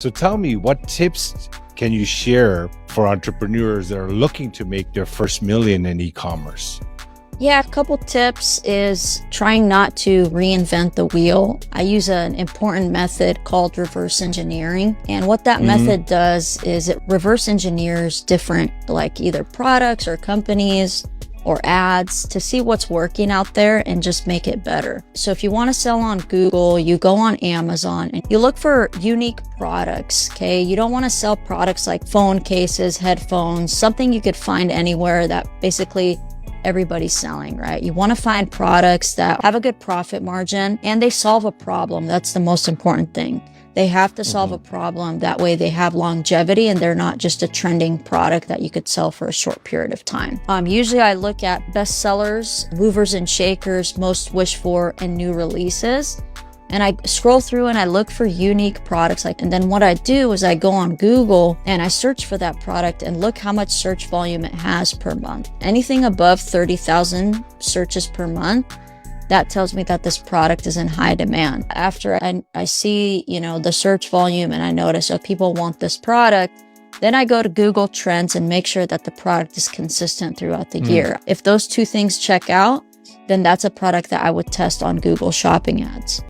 So tell me, what tips can you share for entrepreneurs that are looking to make their first million in e-commerce? Yeah, a couple tips is trying not to reinvent the wheel. I use an important method called reverse engineering. And what that method does is it reverse engineers different, like either products or companies or ads to see what's working out there and just make it better. So if you want to sell on Google, you go on Amazon and you look for unique products, okay? You don't want to sell products like phone cases, headphones, something you could find anywhere that basically everybody's selling, right? You want to find products that have a good profit margin and they solve a problem. That's the most important thing. They have to solve a problem. That way they have longevity and they're not just a trending product that you could sell for a short period of time. Usually I look at bestsellers, movers and shakers, most wished for, and new releases. And I scroll through and I look for unique products. And then what I do is I go on Google and I search for that product and look how much search volume it has per month. Anything above 30,000 searches per month, that tells me that this product is in high demand. After I see, the search volume and I notice, people want this product, then I go to Google Trends and make sure that the product is consistent throughout the year. If those two things check out, then that's a product that I would test on Google Shopping ads.